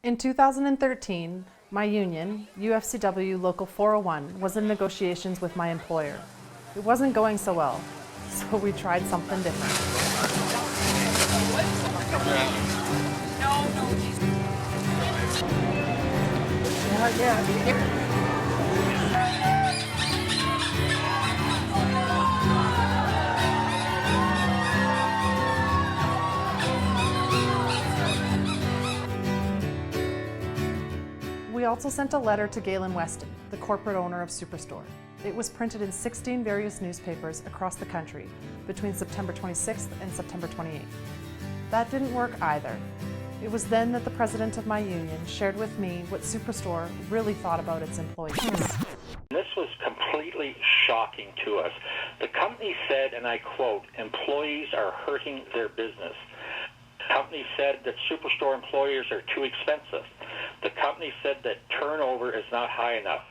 In 2013, my union, UFCW Local 401, was in negotiations with my employer. It wasn't going so well, so we tried something different. We also sent a letter to Galen Weston, the corporate owner of Superstore. It was printed in 16 various newspapers across the country between September 26th and September 28th. That didn't work either. It was then that the president of my union shared with me what Superstore really thought about its employees. This was completely shocking to us. The company said, and I quote, "Employees are hurting their business." The company said that Superstore employees are too expensive. The company said that turnover is not high enough.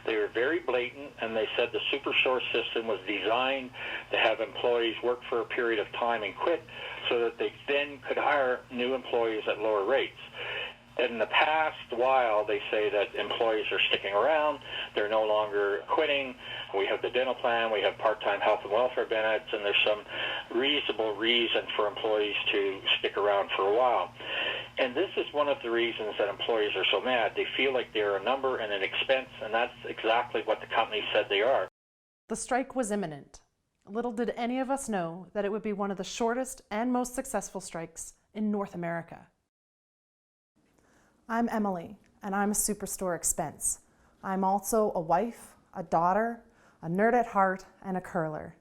They were very blatant, and they said the Superstore system was designed to have employees work for a period of time and quit so that they then could hire new employees at lower rates. In the past while, they say that employees are sticking around, they're no longer quitting, we have the dental plan, we have part-time health and welfare benefits, and there's some reasonable reason for employees to stick around for a while. And this is one of the reasons that employees are so mad. They feel like they're a number and an expense, and that's exactly what the company said they are. The strike was imminent. Little did any of us know that it would be one of the shortest and most successful strikes in North America. I'm Emily, and I'm a Superstore expense. I'm also a wife, a daughter, a nerd at heart, and a curler.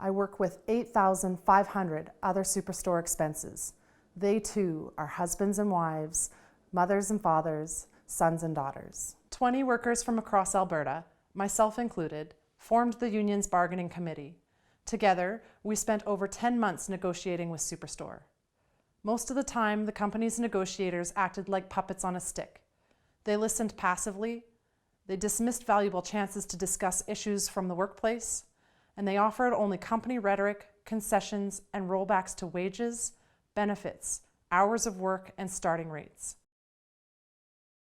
I work with 8,500 other Superstore expenses. They too are husbands and wives, mothers and fathers, sons and daughters. 20 workers from across Alberta, myself included, formed the union's bargaining committee. Together, we spent over 10 months negotiating with Superstore. Most of the time, the company's negotiators acted like puppets on a stick. They listened passively, they dismissed valuable chances to discuss issues from the workplace, and they offered only company rhetoric, concessions, and rollbacks to wages, benefits, hours of work, and starting rates.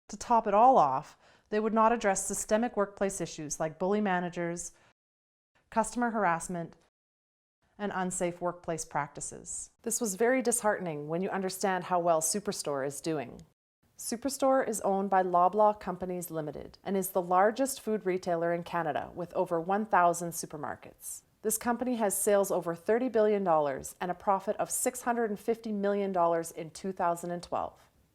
To top it all off, they would not address systemic workplace issues like bully managers, customer harassment, and unsafe workplace practices. This was very disheartening when you understand how well Superstore is doing. Superstore is owned by Loblaw Companies Limited and is the largest food retailer in Canada with over 1,000 supermarkets. This company has sales over $30 billion and a profit of $650 million in 2012.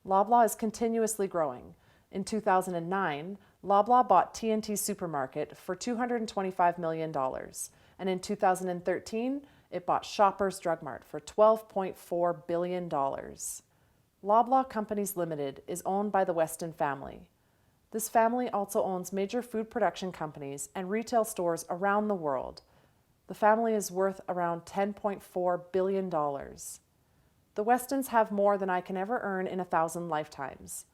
Loblaw is continuously growing. In 2009, Loblaw bought T&T Supermarket for $225 million. And in 2013, it bought Shoppers Drug Mart for $12.4 billion. Loblaw Companies Limited is owned by the Weston family. This family also owns major food production companies and retail stores around the world. The family is worth around $10.4 billion. The Westons have more than I can ever earn in 1,000 lifetimes.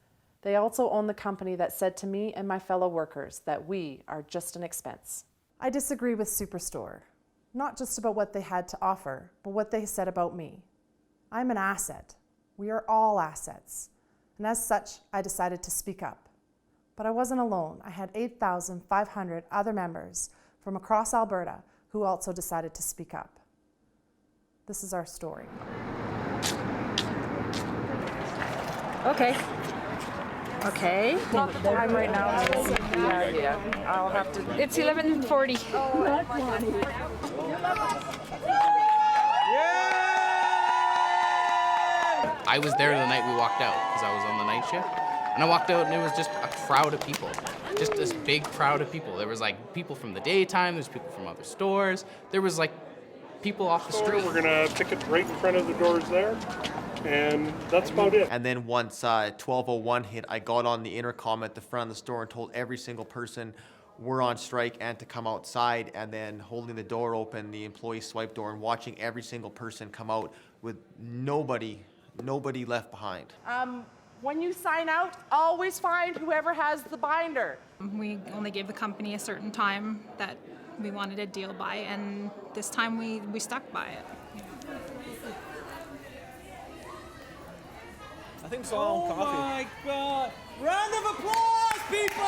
They also own the company that said to me and my fellow workers that we are just an expense. I disagree with Superstore, not just about what they had to offer, but what they said about me. I'm an asset. We are all assets. And as such, I decided to speak up. But I wasn't alone. I had 8,500 other members from across Alberta who also decided to speak up. This is our story. Okay. Time right now is I'll have to. It's 11:40. I was there the night we walked out because I was on the night shift. And I walked out and it was just a crowd of people. Just this big crowd of people. There was like people from the daytime, there's people from other stores. There was like people off the street. We're gonna picket right in front of the doors there. And that's about it. And then once 12:01 hit, I got on the intercom at the front of the store and told every single person we're on strike and to come outside, and then holding the door open, the employee swipe door, and watching every single person come out with nobody left behind. When you sign out, always find whoever has the binder. We only gave the company a certain time that we wanted a deal by, and this time we stuck by it. I think so. Oh my God! Round of applause, people!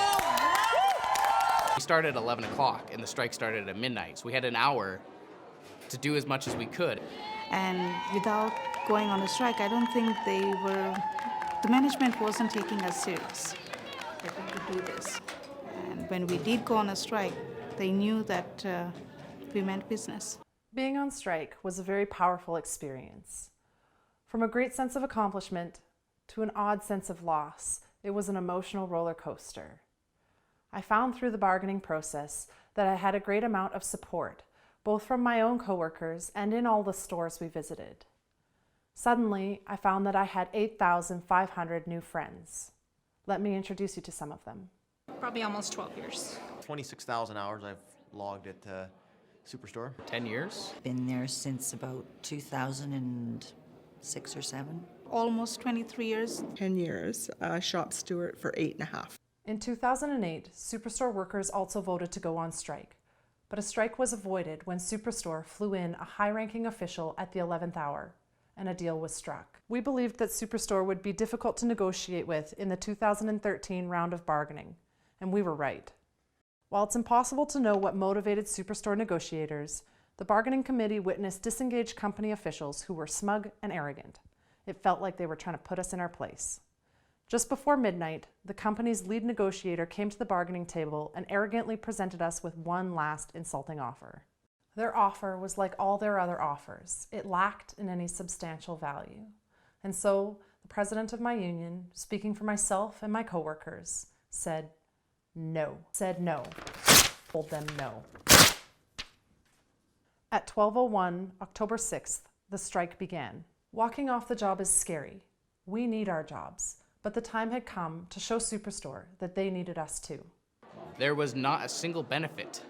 We started at 11 o'clock and the strike started at midnight. So we had an hour to do as much as we could. And without going on a strike, I don't think the management wasn't taking us serious that we could do this. And when we did go on a strike, they knew that we meant business. Being on strike was a very powerful experience. From a great sense of accomplishment to an odd sense of loss, it was an emotional roller coaster. I found through the bargaining process that I had a great amount of support, both from my own coworkers and in all the stores we visited. Suddenly, I found that I had 8,500 new friends. Let me introduce you to some of them. Probably almost 12 years. 26,000 hours I've logged at Superstore. 10 years? Been there since about 2006 or 7. Almost 23 years. 10 years, shop steward for 8.5. In 2008, Superstore workers also voted to go on strike, but a strike was avoided when Superstore flew in a high-ranking official at the 11th hour, and a deal was struck. We believed that Superstore would be difficult to negotiate with in the 2013 round of bargaining, and we were right. While it's impossible to know what motivated Superstore negotiators, the bargaining committee witnessed disengaged company officials who were smug and arrogant. It felt like they were trying to put us in our place. Just before midnight, the company's lead negotiator came to the bargaining table and arrogantly presented us with one last insulting offer. Their offer was like all their other offers. It lacked in any substantial value. And so, the president of my union, speaking for myself and my coworkers, said no. Told them no. At 12:01, October 6th, the strike began. Walking off the job is scary. We need our jobs. But the time had come to show Superstore that they needed us too. There was not a single benefit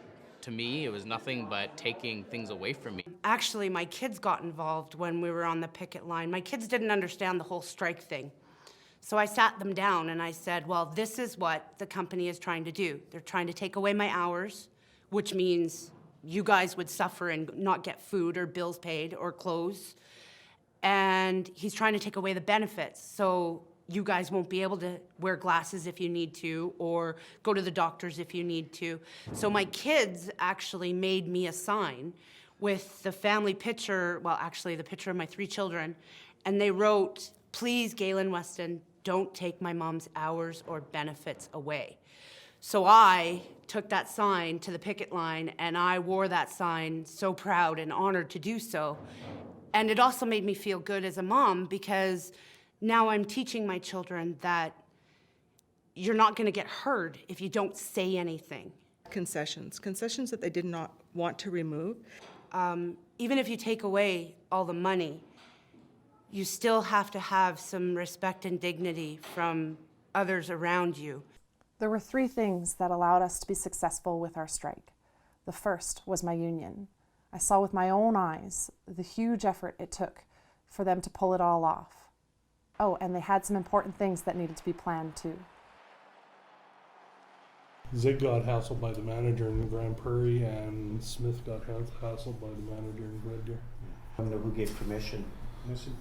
to me. It was nothing but taking things away from me. Actually, my kids got involved when we were on the picket line. My kids didn't understand the whole strike thing. So I sat them down and I said, well, this is what the company is trying to do. They're trying to take away my hours, which means you guys would suffer and not get food or bills paid or clothes. And he's trying to take away the benefits. So you guys won't be able to wear glasses if you need to, or go to the doctors if you need to. So my kids actually made me a sign with the family picture, well, actually the picture of my 3 children, and they wrote, please, Galen Weston, don't take my mom's hours or benefits away. So I took that sign to the picket line, and I wore that sign so proud and honored to do so. And it also made me feel good as a mom, because now I'm teaching my children that you're not going to get heard if you don't say anything. Concessions that they did not want to remove. Even if you take away all the money, you still have to have some respect and dignity from others around you. There were 3 things that allowed us to be successful with our strike. The first was my union. I saw with my own eyes the huge effort it took for them to pull it all off. Oh, and they had some important things that needed to be planned too. Zig got hassled by the manager in Grand Prairie, and Smith got hassled by the manager in Red Deer. I don't know who gave permission. I said,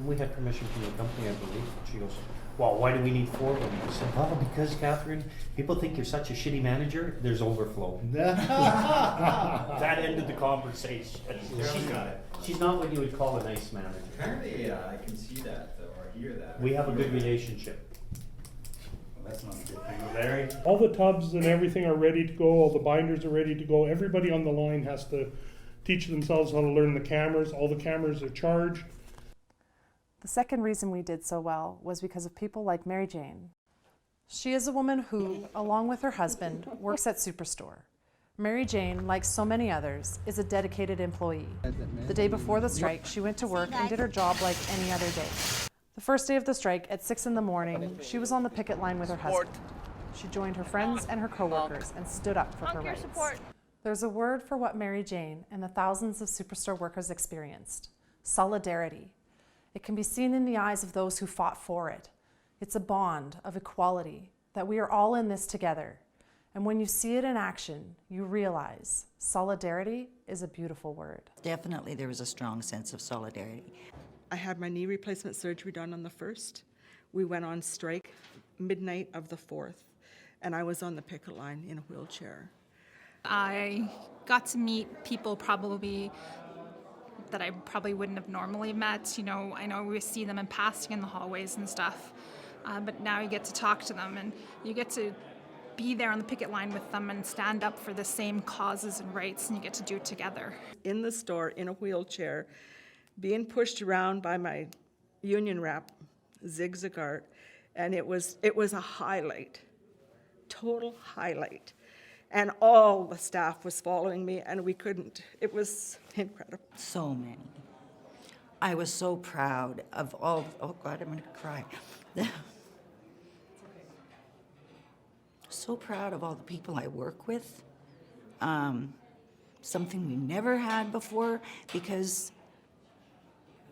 we had permission from the company, I believe. She goes, well, why do we need 4 of them? I said, well, because, Catherine, people think you're such a shitty manager, there's overflow. That ended the conversation. She's not what you would call a nice manager. Apparently, I can see that, though, or hear that. We have a good relationship. Well, that's not a good thing, Larry. All the tubs and everything are ready to go, all the binders are ready to go. Everybody on the line has to teach themselves how to learn the cameras. All the cameras are charged. The second reason we did so well was because of people like Mary Jane. She is a woman who, along with her husband, works at Superstore. Mary Jane, like so many others, is a dedicated employee. The day before the strike, she went to work and did her job like any other day. The first day of the strike, at 6 in the morning, she was on the picket line with her husband. She joined her friends and her coworkers and stood up for her rights. There's a word for what Mary Jane and the thousands of Superstore workers experienced: solidarity. It can be seen in the eyes of those who fought for it. It's a bond of equality, that we are all in this together. And when you see it in action, you realize solidarity is a beautiful word. Definitely there was a strong sense of solidarity. I had my knee replacement surgery done on the 1st. We went on strike midnight of the 4th, and I was on the picket line in a wheelchair. I got to meet people probably that I probably wouldn't have normally met. You know, I know we see them in passing in the hallways and stuff, but now you get to talk to them and you get to be there on the picket line with them and stand up for the same causes and rights, and you get to do it together. In the store, in a wheelchair, being pushed around by my union rep, Zig Zagart, and it was a highlight, total highlight. And all the staff was following me, and we couldn't. It was incredible. So many. I was so proud of all, oh God, I'm gonna cry. So proud of all the people I work with. Something we never had before, because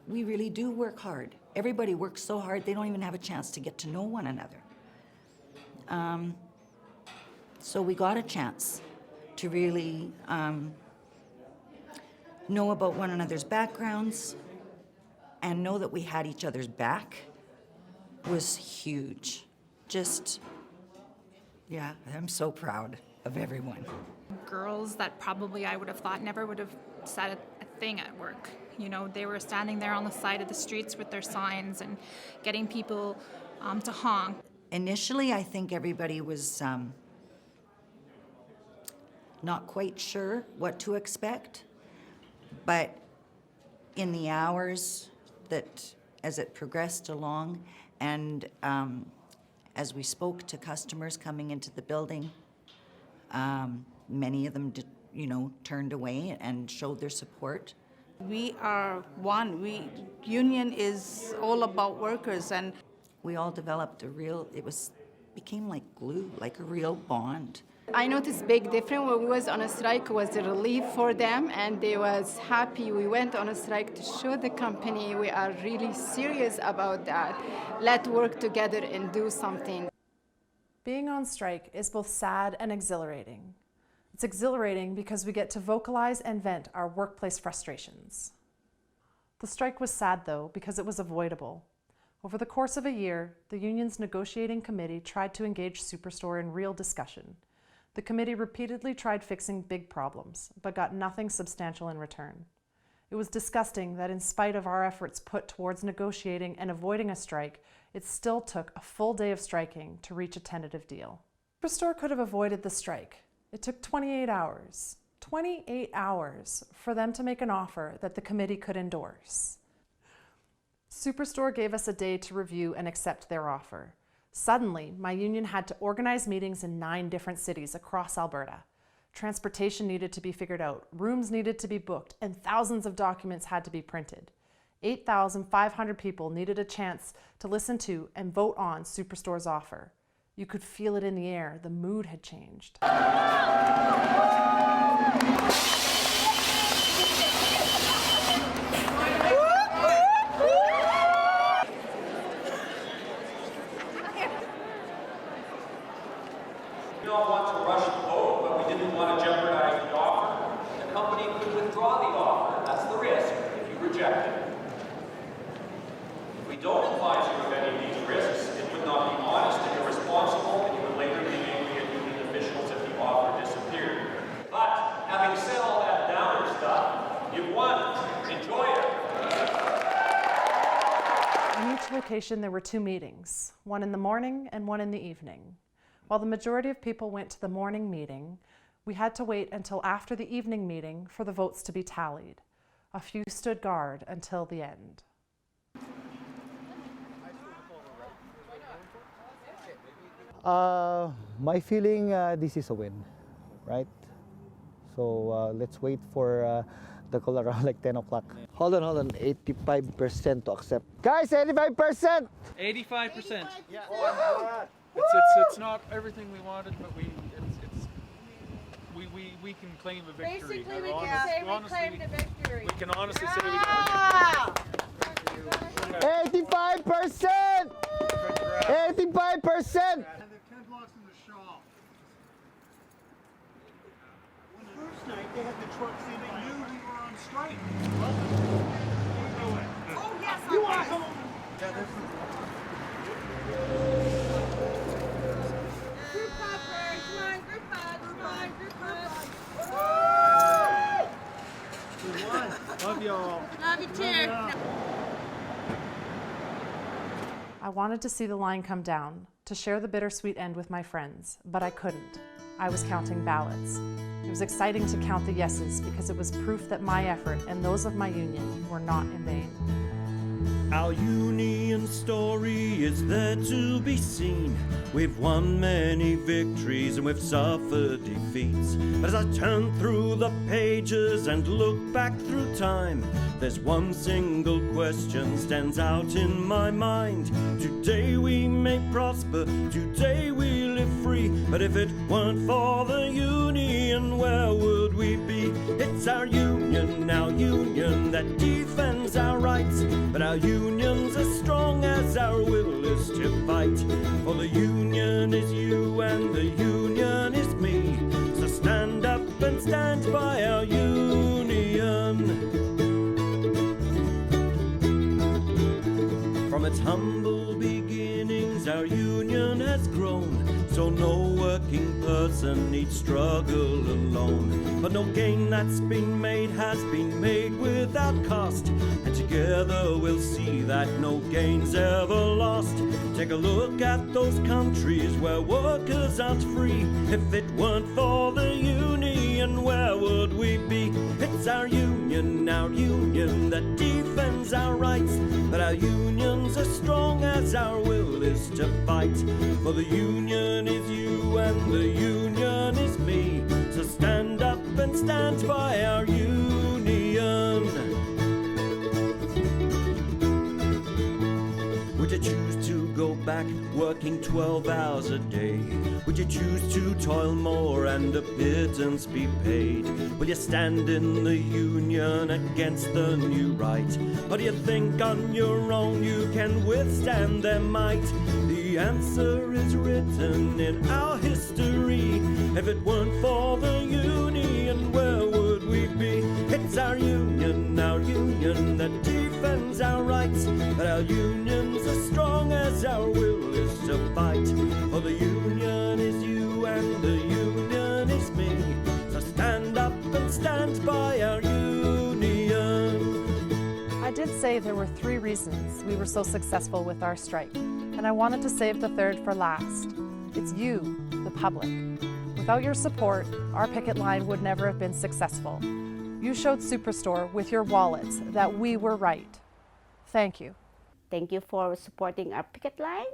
we really do work hard. Everybody works so hard, they don't even have a chance to get to know one another. So we got a chance to really know about one another's backgrounds and know that we had each other's back was huge. Just, yeah, I'm so proud of everyone. Girls that probably I would have thought never would have said a thing at work. You know, they were standing there on the side of the streets with their signs and getting people to honk. Initially, I think everybody was not quite sure what to expect, but in the hours that, as it progressed along, and as we spoke to customers coming into the building, many of them did, turned away and showed their support. We are one. Union is all about workers, and we all developed became like glue, like a real bond. I noticed big difference when we was on a strike. It was a relief for them, and they was happy we went on a strike to show the company we are really serious about that. Let's work together and do something. Being on strike is both sad and exhilarating. It's exhilarating because we get to vocalize and vent our workplace frustrations. The strike was sad, though, because it was avoidable. Over the course of a year, the union's negotiating committee tried to engage Superstore in real discussion. The committee repeatedly tried fixing big problems, but got nothing substantial in return. It was disgusting that in spite of our efforts put towards negotiating and avoiding a strike, it still took a full day of striking to reach a tentative deal. Superstore could have avoided the strike. It took 28 hours. 28 hours for them to make an offer that the committee could endorse. Superstore gave us a day to review and accept their offer. Suddenly, my union had to organize meetings in 9 different cities across Alberta. Transportation needed to be figured out, rooms needed to be booked, and thousands of documents had to be printed. 8,500 people needed a chance to listen to and vote on Superstore's offer. You could feel it in the air. The mood had changed. We don't want to rush the vote, but we didn't want to jeopardize the offer. The company could withdraw the offer. That's the risk if you reject it. If we don't advise you of any of these risks, it would not be honest and irresponsible, and you would later be angry at union officials if the offer disappeared. But having said all that downer stuff, you've won. Enjoy it. In each location, there were 2 meetings, one in the morning and one in the evening. While the majority of people went to the morning meeting, we had to wait until after the evening meeting for the votes to be tallied. A few stood guard until the end. My feeling, this is a win, right? So let's wait for the call around like 10 o'clock. Hold on, 85% to accept. Guys, 85%! 85%. Yeah. It's not everything we wanted, but we can claim a victory. Basically, we can say we claimed the victory. We can honestly say we got a victory. 85%! 85%! And the 10 blocks in the shop. On the first night, they had the trucks in. They knew we were on strike. Oh, yeah. You want to come over? Love y'all. Love you too. I wanted to see the line come down, to share the bittersweet end with my friends, but I couldn't. I was counting ballots. It was exciting to count the yeses because it was proof that my effort and those of my union were not in vain. Our union story is there to be seen. We've won many victories and we've suffered defeats. But as I turn through the pages and look back through time, there's one single question stands out in my mind. Today we may prosper, today we live free. But if it weren't for the union, where would we be? It's our union that defends our rights. But our union's as strong as our will is to fight. For the union is you and the union is me. So stand up and stand by our union. From its humble beginnings, our union has grown. So no working person needs struggle alone. But no gain that's been made has been made without cost. And together we'll see that no gain's ever lost. Take a look at those countries where workers aren't free. If it weren't for the union, where would we be? It's our union that defends our rights. But our union's as strong as our will is to fight. For the union is you and the union is me. So stand up and stand by our union. Would you choose to go back working 12 hours a day? Would you choose to toil more and a pittance be paid? Will you stand in the union against the new right? Or do you think on your own you can withstand their might? The answer is written in our history. If it weren't for the union, where would we be? It's our union that defends our rights. But our union's as strong as our will is to fight. For the union is you and the union is me. So stand up and stand by our union. I did say there were 3 reasons we were so successful with our strike, and I wanted to save the third for last. It's you, the public. Without your support, our picket line would never have been successful. You showed Superstore with your wallets that we were right. Thank you. Thank you for supporting our picket line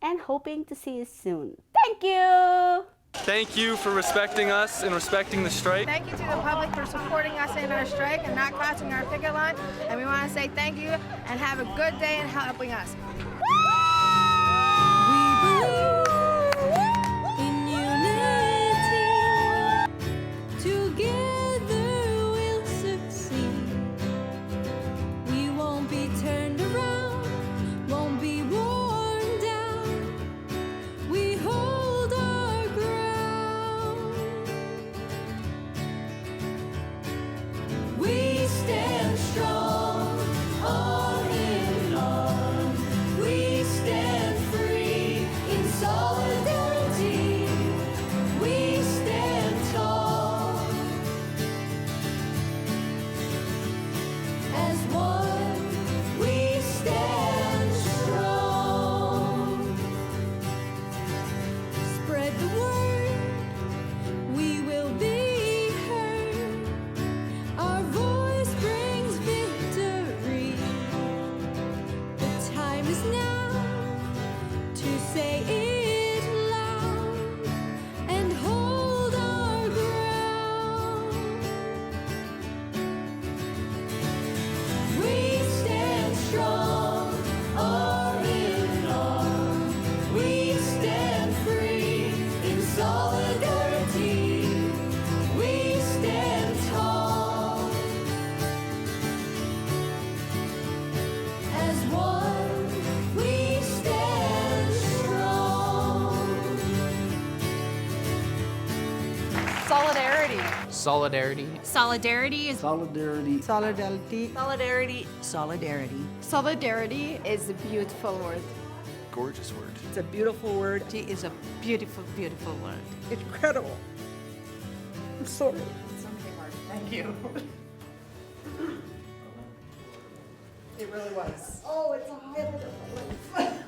and hoping to see you soon. Thank you! Thank you for respecting us and respecting the strike. Thank you to the public for supporting us in our strike and not crossing our picket line. And we want to say thank you and have a good day in helping us. As one, we stand strong. Solidarity. Solidarity is Solidarity. Solidarity. Solidarity. Solidarity. Solidarity is a beautiful word. Gorgeous word. It's a beautiful word. It is a beautiful, beautiful word. Incredible. I'm sorry. Thank you. It really was. Oh, it's a highlight of my life.